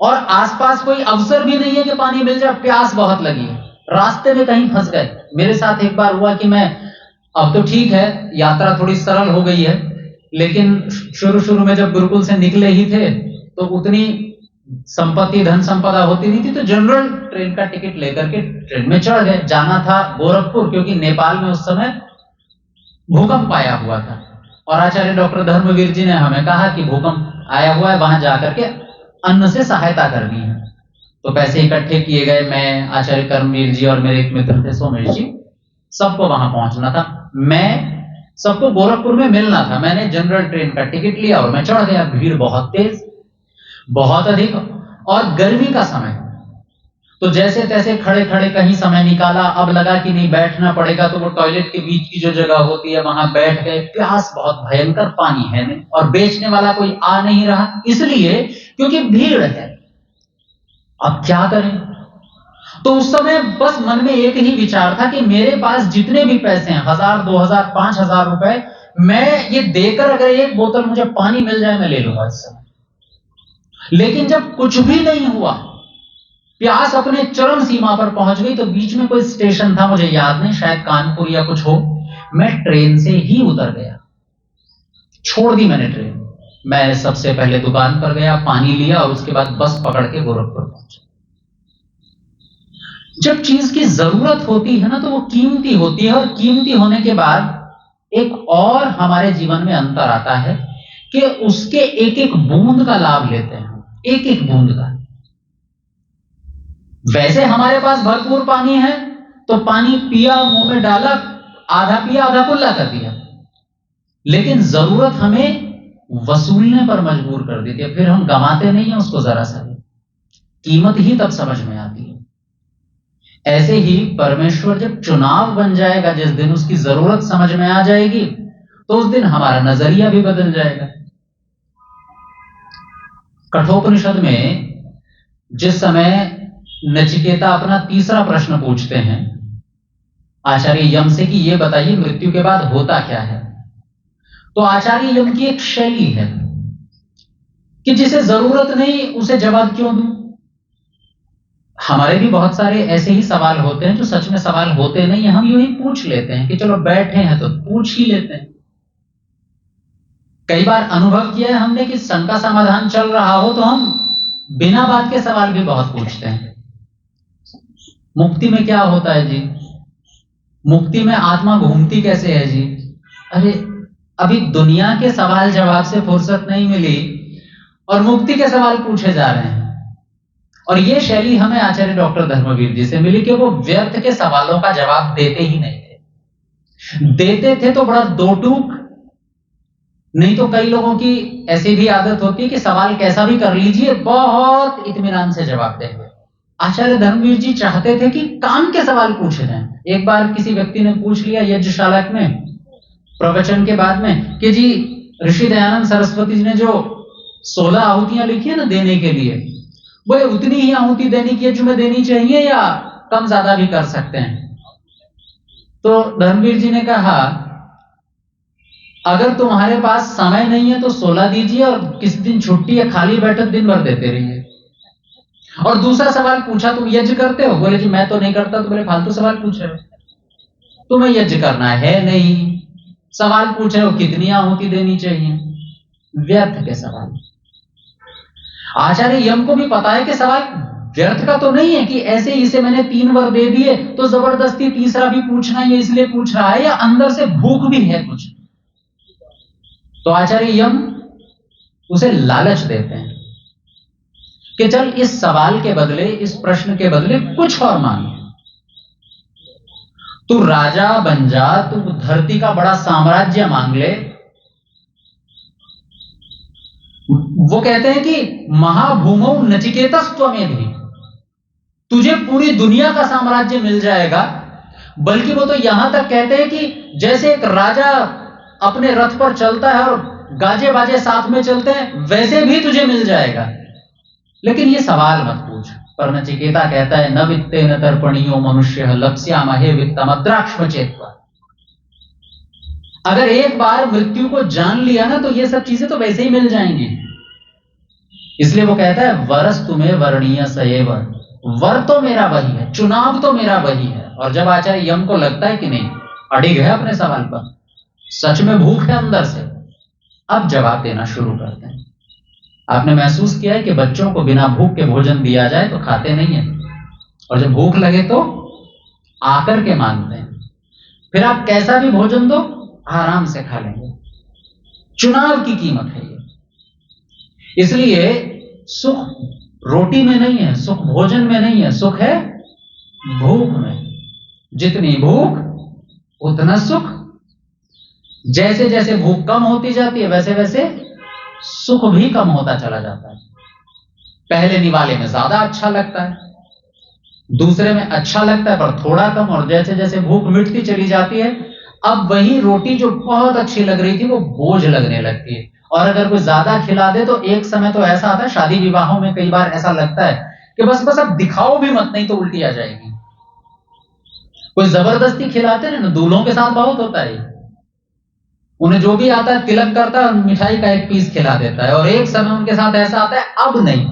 और आसपास कोई अवसर भी नहीं है कि पानी मिल जाए, प्यास बहुत लगी है, रास्ते में कहीं फंस गए। मेरे साथ एक बार हुआ कि मैं, अब तो ठीक है, यात्रा थोड़ी सरल हो गई है, लेकिन शुरू शुरू में जब गुरुकुल से निकले ही थे तो उतनी संपत्ति धन संपदा होती नहीं थी, तो जनरल ट्रेन का टिकट लेकर के ट्रेन में चढ़ गए। जाना था गोरखपुर, क्योंकि नेपाल में उस समय भूकंप आया हुआ था और आचार्य डॉक्टर धर्मवीर जी ने हमें कहा कि भूकंप आया हुआ है, वहां जाकर के अन्न से सहायता करनी है। तो पैसे इकट्ठे किए गए, मैं, आचार्य कर्मवीर जी और मेरे एक मित्र थे सोमेश जी, सबको वहां पहुंचना था। मैं सबको गोरखपुर में मिलना था। मैंने जनरल ट्रेन का टिकट लिया और मैं चढ़ गया। भीड़ बहुत तेज, बहुत अधिक, और गर्मी का समय, तो जैसे तैसे खड़े खड़े कहीं समय निकाला। अब लगा कि नहीं, बैठना पड़ेगा, तो वो टॉयलेट के बीच की जो जगह होती है वहां बैठ गए। प्यास बहुत भयंकर, पानी है नहीं, और बेचने वाला कोई आ नहीं रहा, इसलिए क्योंकि भीड़ है। अब क्या करें? तो उस समय बस मन में एक ही विचार था कि मेरे पास जितने भी पैसे हैं, 1000, 2000, 5000 रुपए, मैं ये देकर अगर एक बोतल मुझे पानी मिल जाए मैं ले लूंगा इस समय। लेकिन जब कुछ भी नहीं हुआ, प्यास अपने चरम सीमा पर पहुंच गई, तो बीच में कोई स्टेशन था, मुझे याद नहीं, शायद कानपुर या कुछ हो, मैं ट्रेन से ही उतर गया। छोड़ दी मैंने ट्रेन। मैं सबसे पहले दुकान पर गया, पानी लिया और उसके बाद बस पकड़ के गोरखपुर पहुंचा। जब चीज की जरूरत होती है ना, तो वो कीमती होती है, और कीमती होने के बाद एक और हमारे जीवन में अंतर आता है कि उसके एक एक बूंद का लाभ लेते हैं, एक एक बूंद का। वैसे हमारे पास भरपूर पानी है, तो पानी पिया, मुंह में डाला, आधा पिया आधा कुल्ला कर दिया, लेकिन जरूरत हमें वसूलने पर मजबूर कर देती है। फिर हम गंवाते नहीं है उसको जरा सा भी, कीमत ही तब समझ में आती है। ऐसे ही परमेश्वर जब चुनाव बन जाएगा, जिस दिन उसकी जरूरत समझ में आ जाएगी, तो उस दिन हमारा नजरिया भी बदल जाएगा। कठोपनिषद में जिस समय नचिकेता अपना तीसरा प्रश्न पूछते हैं आचार्य यम से कि ये बताइए मृत्यु के बाद होता क्या है, तो आचार्य यम की एक शैली है कि जिसे जरूरत नहीं उसे जवाब क्यों दूं। हमारे भी बहुत सारे ऐसे ही सवाल होते हैं जो सच में सवाल होते नहीं है, हम यूं ही पूछ लेते हैं कि चलो बैठे हैं तो पूछ ही लेते हैं। कई बार अनुभव किया है हमने कि शंका समाधान चल रहा हो तो हम बिना बात के सवाल भी बहुत पूछते हैं। मुक्ति में क्या होता है जी? मुक्ति में आत्मा घूमती कैसे है जी? अरे अभी दुनिया के सवाल जवाब से फुर्सत नहीं मिली और मुक्ति के सवाल पूछे जा रहे हैं। और ये शैली हमें आचार्य डॉक्टर धर्मवीर जी से मिली कि वो व्यर्थ के सवालों का जवाब देते ही नहीं थे। देते थे तो बड़ा दो टूक, नहीं तो कई लोगों की ऐसी भी आदत होती है कि सवाल कैसा भी कर लीजिए, बहुत इत्मीनान से जवाब देंगे। आचार्य धर्मवीर जी चाहते थे कि काम के सवाल पूछे जाएं। एक बार किसी व्यक्ति ने पूछ लिया यज्ञशाला में प्रवचन के बाद में कि जी ऋषि दयानंद सरस्वती जी ने जो 16 आहुतियां लिखी है ना देने के लिए, वो उतनी ही आहुति देने की जो में देनी चाहिए या कम ज्यादा भी कर सकते हैं? तो धर्मवीर जी ने कहा अगर तुम्हारे पास समय नहीं है तो 16 दीजिए और किसी दिन छुट्टी या खाली बैठक दिन भर देते रहिए। और दूसरा सवाल पूछा तुम यज्ञ करते हो? बोले जी मैं तो नहीं करता। तो बोले फालतू सवाल पूछ रहे हो, तुम्हें यज्ञ करना है नहीं, सवाल पूछ रहे हो कितनी आहुति देनी चाहिए, व्यर्थ के सवाल। आचार्य यम को भी पता है कि सवाल व्यर्थ का तो नहीं है कि ऐसे ही इसे मैंने 3 वर दे दिए तो जबरदस्ती तीसरा भी पूछना है, इसलिए पूछ रहा है या अंदर से भूख भी है कुछ। तो आचार्य यम उसे लालच देते हैं कि चल इस सवाल के बदले, इस प्रश्न के बदले कुछ और मांग, तू राजा बन जा, तू धरती का बड़ा साम्राज्य मांग ले। वो कहते हैं कि महाभूमौ नचिकेतस्त्वमेधि, तुझे पूरी दुनिया का साम्राज्य मिल जाएगा। बल्कि वो तो यहां तक कहते हैं कि जैसे एक राजा अपने रथ पर चलता है और गाजे बाजे साथ में चलते हैं, वैसे भी तुझे मिल जाएगा, लेकिन ये सवाल मत पूछ। पर नचिकेता कहता है न वित्तेन तर्पणीयो मनुष्य लप्स्यामहे वित्तमद्राक्ष्म चेत्वा। अगर एक बार मृत्यु को जान लिया ना तो ये सब चीजें तो वैसे ही मिल जाएंगी। इसलिए वो कहता है वरस तुम्हें वर्णीय सएव, वर तो मेरा वही है, चुनाव तो मेरा वही है। और जब आचार्य यम को लगता है कि नहीं, अड़िग है अपने सवाल पर, सच में भूख है अंदर से, अब जवाब देना शुरू करते हैं। आपने महसूस किया है कि बच्चों को बिना भूख के भोजन दिया जाए तो खाते नहीं है, और जब भूख लगे तो आकर के मांगते हैं। फिर आप कैसा भी भोजन दो आराम से खा लेंगे। चुनाव की कीमत है ये। इसलिए सुख रोटी में नहीं है, सुख भोजन में नहीं है, सुख है भूख में। जितनी भूख उतना सुख। जैसे जैसे भूख कम होती जाती है वैसे वैसे सुख भी कम होता चला जाता है। पहले निवाले में ज्यादा अच्छा लगता है, दूसरे में अच्छा लगता है पर थोड़ा कम, और जैसे जैसे भूख मिटती चली जाती है अब वही रोटी जो बहुत अच्छी लग रही थी वो बोझ लगने लगती है। और अगर कोई ज्यादा खिला दे तो एक समय तो ऐसा आता है, शादी विवाहों में कई बार ऐसा लगता है कि बस बस अब दिखाओ भी मत, नहीं तो उल्टी आ जाएगी। कोई जबरदस्ती खिलाते ना, दूल्हों के साथ बहुत होता है। उन्हें जो भी आता है तिलक करता है, मिठाई का एक पीस खिला देता है, और एक समय उनके साथ ऐसा आता है अब नहीं,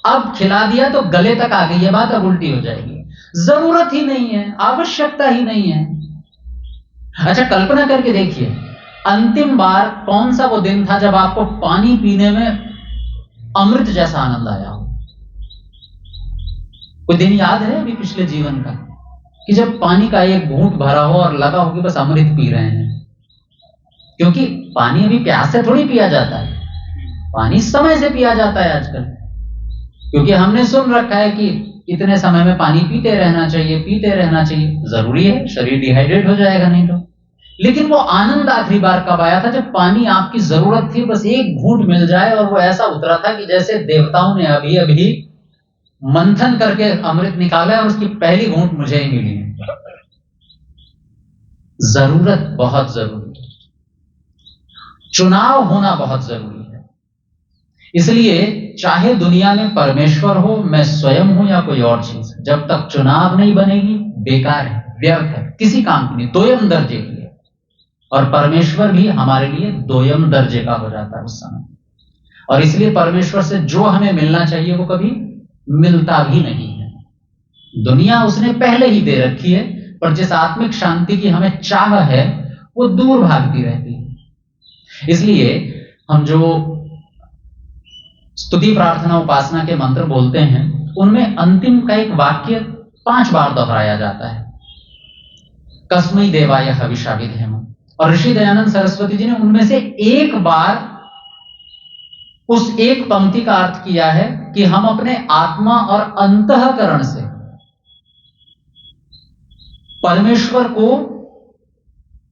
अब खिला दिया तो गले तक आ गई है बात, अब उल्टी हो जाएगी। जरूरत ही नहीं है, आवश्यकता ही नहीं है। अच्छा कल्पना करके देखिए, अंतिम बार कौन सा वो दिन था जब आपको पानी पीने में अमृत जैसा आनंद आया हो? कोई दिन याद है अभी पिछले जीवन का कि जब पानी का एक घूंट भरा हो और लगा हो कि बस अमृत पी रहे हैं? क्योंकि पानी अभी प्यास से थोड़ी पिया जाता है, पानी समय से पिया जाता है आजकल, क्योंकि हमने सुन रखा है कि इतने समय में पानी पीते रहना चाहिए, पीते रहना चाहिए, जरूरी है, शरीर डिहाइड्रेट हो जाएगा नहीं तो। लेकिन वो आनंद आखिरी बार कब आया था जब पानी आपकी जरूरत थी, बस एक घूंट मिल जाए, और वो ऐसा उतरा था कि जैसे देवताओं ने अभी अभी मंथन करके अमृत निकाला है और उसकी पहली घूंट मुझे ही मिली है। जरूरत बहुत जरूरी है, चुनाव होना बहुत जरूरी है। इसलिए चाहे दुनिया में परमेश्वर हो, मैं स्वयं हूं या कोई और चीज, जब तक चुनाव नहीं बनेगी बेकार है, व्यर्थ है, किसी काम की नहीं, दोयम दर्जे की है। और परमेश्वर भी हमारे लिए दोयम दर्जे का हो जाता है उस समय। और इसलिए परमेश्वर से जो हमें मिलना चाहिए वो कभी मिलता भी नहीं है। दुनिया उसने पहले ही दे रखी है, पर जिस आत्मिक शांति की हमें चाह है वो दूर भागती रहती है। इसलिए हम जो स्तुति प्रार्थना उपासना के मंत्र बोलते हैं उनमें अंतिम का एक वाक्य 5 बार दोहराया जाता है, कस्मै देवाय हविषा विधेम। और ऋषि दयानंद सरस्वती जी ने उनमें से एक बार उस एक पंक्ति का अर्थ किया है कि हम अपने आत्मा और अंतःकरण से परमेश्वर को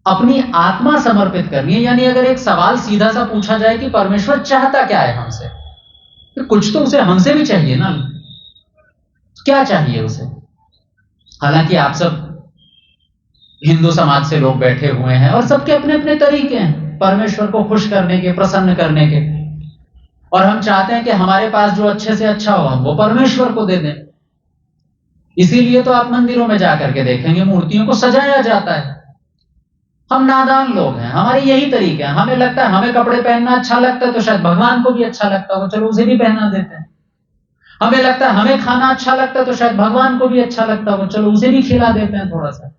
अपनी आत्मा समर्पित करनी है। यानी अगर एक सवाल सीधा सा पूछा जाए कि परमेश्वर चाहता क्या है हमसे, तो कुछ तो उसे हमसे भी चाहिए ना, क्या चाहिए उसे? हालांकि आप सब हिंदू समाज से लोग बैठे हुए हैं और सबके अपने अपने तरीके हैं परमेश्वर को खुश करने के, प्रसन्न करने के, और हम चाहते हैं कि हमारे पास जो अच्छे से अच्छा हो हम वो परमेश्वर को दे दें। इसीलिए तो आप मंदिरों में जाकर के देखेंगे मूर्तियों को सजाया जाता है। हम नादान लोग हैं, हमारे यही तरीके हैं। हमें लगता है हमें कपड़े पहनना अच्छा लगता है तो शायद भगवान को भी अच्छा लगता हो, चलो उसे भी पहना देते हैं। हमें लगता है हमें खाना अच्छा लगता है तो शायद भगवान को भी अच्छा लगता हो, चलो उसे भी खिला देते हैं थोड़ा सा।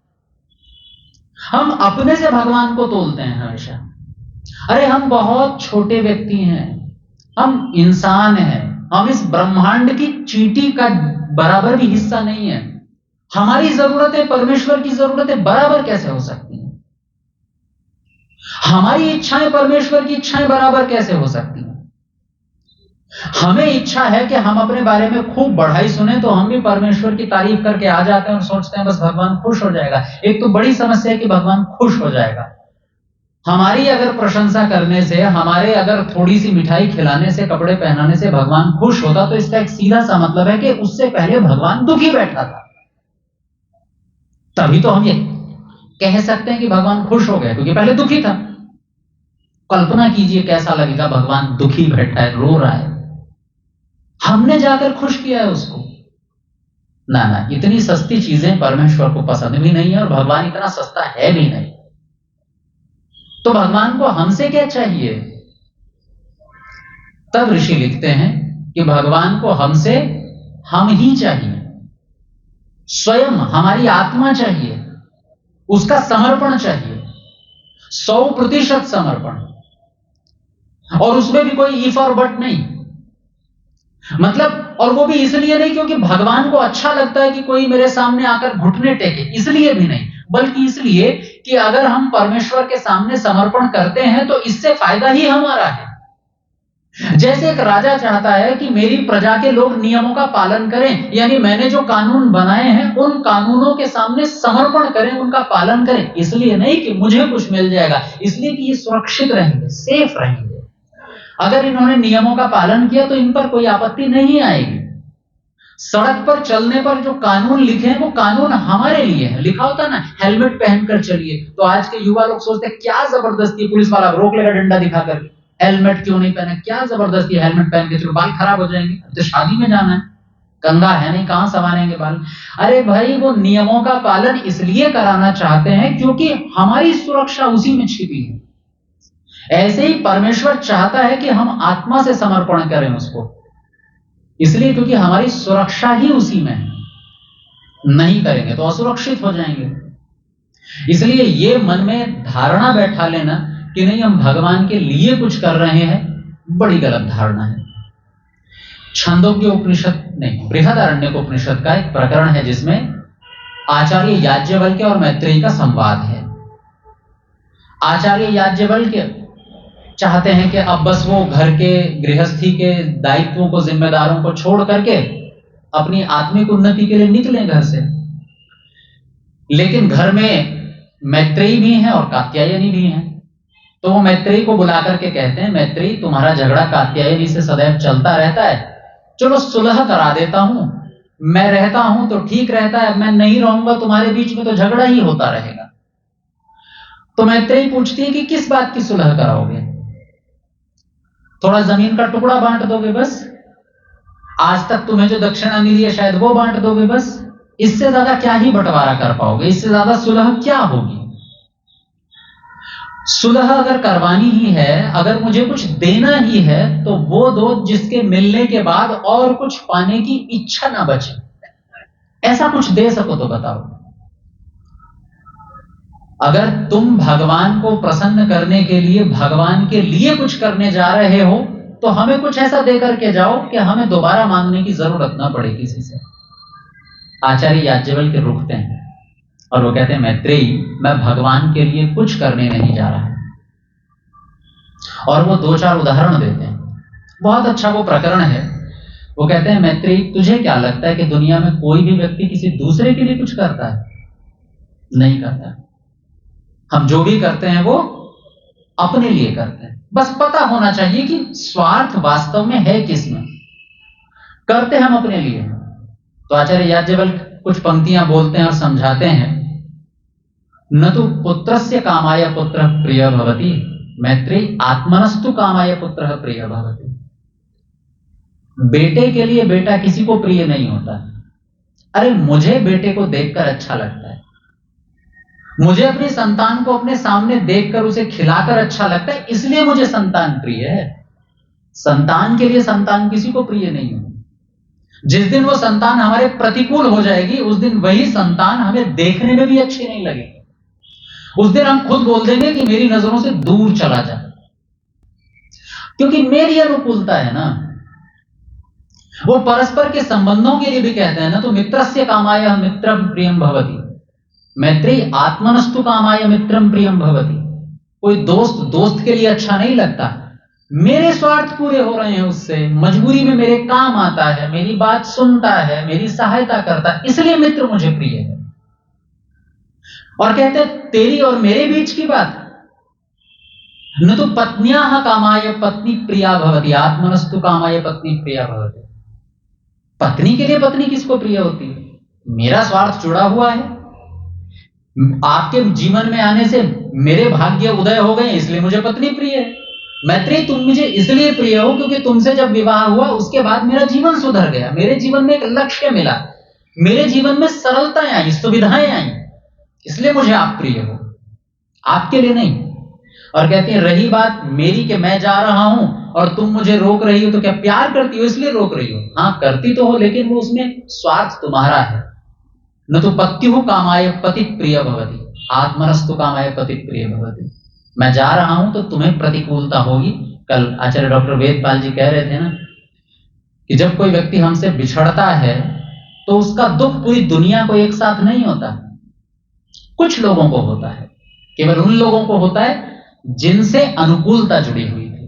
हम अपने से भगवान को तोलते हैं हमेशा। अरे हम बहुत छोटे व्यक्ति हैं, हम इंसान हैं, हम इस ब्रह्मांड की चींटी का बराबर भी हिस्सा नहीं है। हमारी जरूरतें परमेश्वर की जरूरतें बराबर कैसे हो सकती हैं? हमारी इच्छाएं परमेश्वर की इच्छाएं बराबर कैसे हो सकती हैं? हमें इच्छा है कि हम अपने बारे में खूब बढ़ाई सुने तो हम भी परमेश्वर की तारीफ करके आ जाते हैं और सोचते हैं बस भगवान खुश हो जाएगा। एक तो बड़ी समस्या है कि भगवान खुश हो जाएगा। हमारी अगर प्रशंसा करने से, हमारे अगर थोड़ी सी मिठाई खिलाने से, कपड़े पहनाने से भगवान खुश होता तो इसका एक सीधा सा मतलब है कि उससे पहले भगवान दुखी बैठा था। तभी तो हम ये कह सकते हैं कि भगवान खुश हो गए, क्योंकि पहले दुखी था। कल्पना कीजिए कैसा लगेगा भगवान दुखी बैठा है, रो रहा है, हमने जाकर खुश किया है उसको। ना ना, इतनी सस्ती चीजें परमेश्वर को पसंद भी नहीं है और भगवान इतना सस्ता है भी नहीं। तो भगवान को हमसे क्या चाहिए? तब ऋषि लिखते हैं कि भगवान को हमसे हम ही चाहिए, स्वयं हमारी आत्मा चाहिए, उसका समर्पण चाहिए, 100% समर्पण, और उसमें भी कोई इफ और बट नहीं। मतलब, और वो भी इसलिए नहीं क्योंकि भगवान को अच्छा लगता है कि कोई मेरे सामने आकर घुटने टेके, इसलिए भी नहीं, बल्कि इसलिए कि अगर हम परमेश्वर के सामने समर्पण करते हैं तो इससे फायदा ही हमारा है। जैसे एक राजा चाहता है कि मेरी प्रजा के लोग नियमों का पालन करें, यानी मैंने जो कानून बनाए हैं उन कानूनों के सामने समर्पण करें, उनका पालन करें, इसलिए नहीं कि मुझे कुछ मिल जाएगा, इसलिए कि ये सुरक्षित रहेंगे, सेफ रहेंगे। अगर इन्होंने नियमों का पालन किया तो इन पर कोई आपत्ति नहीं आएगी। सड़क पर चलने पर जो कानून लिखे हैं वो कानून हमारे लिए है। लिखा होता ना, हेलमेट पहनकर चलिए, तो आज के युवा लोग सोचते हैं क्या जबरदस्ती, पुलिस वाला रोक लेगा डंडा दिखाकर, हेलमेट क्यों नहीं पहना, क्या जबरदस्ती, हेलमेट पहन के चलो, बाल खराब हो जाएंगे, तो शादी में जाना है, कंगा है नहीं, कहां संवारेंगे बाल। अरे भाई, वो नियमों का पालन इसलिए कराना चाहते हैं क्योंकि हमारी सुरक्षा उसी में छिपी है। ऐसे ही परमेश्वर चाहता है कि हम आत्मा से समर्पण करें उसको, इसलिए क्योंकि हमारी सुरक्षा ही उसी में है। नहीं करेंगे तो असुरक्षित हो जाएंगे। इसलिए ये मन में धारणा बैठा लेना कि नहीं हम भगवान के लिए कुछ कर रहे हैं, बड़ी गलत धारणा है। छंदोग्य उपनिषद नहीं, बृहदारण्यक उपनिषद का एक प्रकरण है जिसमें आचार्य याज्ञवल्क्य और मैत्रेयी का संवाद है। आचार्य याज्ञवल्क्य चाहते हैं कि अब बस वो घर के गृहस्थी के दायित्वों को, जिम्मेदारों को छोड़ करके अपनी आत्मिक उन्नति के लिए निकलें घर से। लेकिन घर में मैत्रेयी भी हैं और कात्यायनी भी हैं। तो वो मैत्रेयी को बुला करके कहते हैं, मैत्रेयी तुम्हारा झगड़ा कात्यायनी से सदैव चलता रहता है, चलो सुलह करा देता हूं, मैं रहता हूं तो ठीक रहता है, मैं नहीं रहूंगा तुम्हारे बीच में तो झगड़ा ही होता रहेगा। तो मैत्रेयी पूछती है कि किस बात की सुलह कराओगे? थोड़ा जमीन का टुकड़ा बांट दोगे बस? आज तक तुम्हें जो दक्षिणा मिली है शायद वो बांट दोगे बस? इससे ज्यादा क्या ही बंटवारा कर पाओगे? इससे ज्यादा सुलह क्या होगी? सुलह अगर करवानी ही है, अगर मुझे कुछ देना ही है, तो वो दो जिसके मिलने के बाद और कुछ पाने की इच्छा ना बचे। ऐसा कुछ दे सको तो बताओ। अगर तुम भगवान को प्रसन्न करने के लिए, भगवान के लिए कुछ करने जा रहे हो, तो हमें कुछ ऐसा दे करके जाओ कि हमें दोबारा मांगने की जरूरत ना पड़े किसी से। आचार्य याज्ञवल्क्य रुकते हैं और वो कहते हैं, मैत्रेयी, मैं भगवान के लिए कुछ करने नहीं जा रहा। और वो 2-4 उदाहरण देते हैं। बहुत अच्छा वो प्रकरण है। वो कहते हैं, मैत्रेयी, तुझे क्या लगता है कि दुनिया में कोई भी व्यक्ति किसी दूसरे के लिए कुछ करता है? नहीं करता। हम जो भी करते हैं वो अपने लिए करते हैं। बस पता होना चाहिए कि स्वार्थ वास्तव में है किसमें। करते हम अपने लिए। तो आचार्य याज्ञवल्क्य कुछ पंक्तियां बोलते हैं और समझाते हैं। न तो पुत्रस्य कामाय पुत्र प्रिय भवति, मैत्रेयी, आत्मनस्तु कामाय पुत्र प्रिय भवति। बेटे के लिए बेटा किसी को प्रिय नहीं होता। अरे मुझे बेटे को देखकर अच्छा लगता है, मुझे अपनी संतान को अपने सामने देखकर उसे खिलाकर अच्छा लगता है, इसलिए मुझे संतान प्रिय है। संतान के लिए संतान किसी को प्रिय नहीं हो। जिस दिन वो संतान हमारे प्रतिकूल हो जाएगी, उस दिन वही संतान हमें देखने में भी अच्छी नहीं लगेगी। उस दिन हम खुद बोल देंगे कि मेरी नजरों से दूर चला जा, क्योंकि मेरी अनुकूलता है ना। वो परस्पर के संबंधों के लिए भी कहते हैं ना, तो मित्रस्य कामाय मित्रम प्रियम भवति, मैत्रेयी, आत्मनस्तु कामाय मित्रम प्रियम भवति। कोई दोस्त दोस्त के लिए अच्छा नहीं लगता। मेरे स्वार्थ पूरे हो रहे हैं उससे, मजबूरी में मेरे काम आता है, मेरी बात सुनता है, मेरी सहायता करता है, इसलिए मित्र मुझे प्रिय है। और कहते हैं, तेरी और मेरे बीच की बात, न तो पत्न्याः कामाय पत्नी प्रिया भवति, आत्मनस्तु कामाय पत्नी प्रिया भवति। पत्नी के लिए पत्नी किसको प्रिय होती है? मेरा स्वार्थ जुड़ा हुआ है। आपके जीवन में आने से मेरे भाग्य उदय हो गए, इसलिए मुझे पत्नी प्रिय है। मैत्रेयी, तुम मुझे इसलिए प्रिय हो क्योंकि तुमसे जब विवाह हुआ उसके बाद मेरा जीवन सुधर गया, मेरे जीवन में एक लक्ष्य मिला, मेरे जीवन में सरलताएं आई, सुविधाएं आई, इसलिए मुझे आप प्रिय हो, आपके लिए नहीं। और कहते हैं, रही बात मेरी कि मैं जा रहा हूं और तुम मुझे रोक रही हो तो क्या प्यार करती हो इसलिए रोक रही हो? हाँ करती तो हो, लेकिन वो उसमें स्वार्थ तुम्हारा है। न तो पत्युः कामाय पति प्रिय भवति, आत्मनस्तु कामाय पति प्रिय भवति। मैं जा रहा हूं तो तुम्हें प्रतिकूलता होगी। कल आचार्य डॉक्टर वेदपाल जी कह रहे थे ना कि जब कोई व्यक्ति हमसे बिछड़ता है तो उसका दुख पूरी दुनिया को एक साथ नहीं होता, कुछ लोगों को होता है, केवल उन लोगों को होता है जिनसे अनुकूलता जुड़ी हुई थी,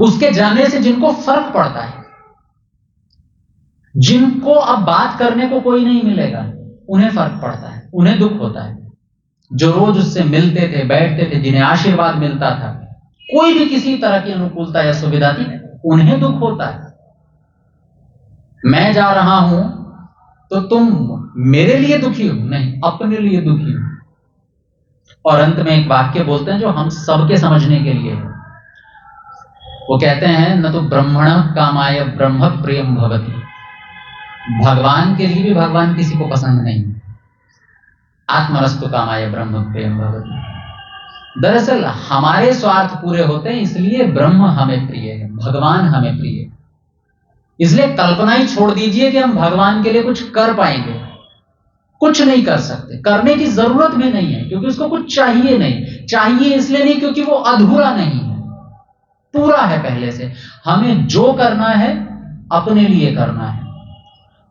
उसके जाने से जिनको फर्क पड़ता है, जिनको अब बात करने को कोई नहीं मिलेगा उन्हें फर्क पड़ता है, उन्हें दुख होता है। जो रोज उससे मिलते थे, बैठते थे, जिन्हें आशीर्वाद मिलता था, कोई भी किसी तरह की अनुकूलता या सुविधा थी, उन्हें दुख होता है। मैं जा रहा हूं तो तुम मेरे लिए दुखी हो? नहीं, अपने लिए दुखी हो। और अंत में एक वाक्य बोलते हैं जो हम सबके समझने के लिए है। वो कहते हैं न तो ब्रह्मण कामाय ब्रह्म प्रियम भवति, भगवान के लिए भी भगवान किसी को पसंद नहीं। आत्मनस्तु कामाय ब्रह्म प्रियम भवति। दरअसल हमारे स्वार्थ पूरे होते हैं, इसलिए ब्रह्म हमें प्रिय है, भगवान हमें प्रिय है। इसलिए कल्पना ही छोड़ दीजिए कि हम भगवान के लिए कुछ कर पाएंगे, कुछ नहीं कर सकते, करने की जरूरत भी नहीं है, क्योंकि उसको कुछ चाहिए नहीं। चाहिए इसलिए नहीं क्योंकि वो अधूरा नहीं है, पूरा है पहले से। हमें जो करना है अपने लिए करना है।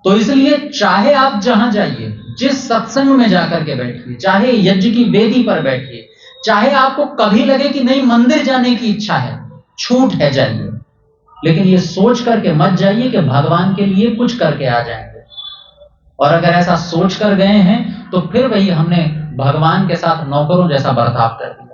तो इसलिए चाहे आप जहां जाइए, जिस सत्संग में जाकर के बैठिए, चाहे यज्ञ की वेदी पर बैठिए, चाहे आपको कभी लगे कि नहीं मंदिर जाने की इच्छा है, छूट है, जाइए, लेकिन ये सोच करके मत जाइए कि भगवान के लिए कुछ करके आ जाएंगे। और अगर ऐसा सोच कर गए हैं तो फिर वही हमने भगवान के साथ नौकरों जैसा बर्ताव कर दिया।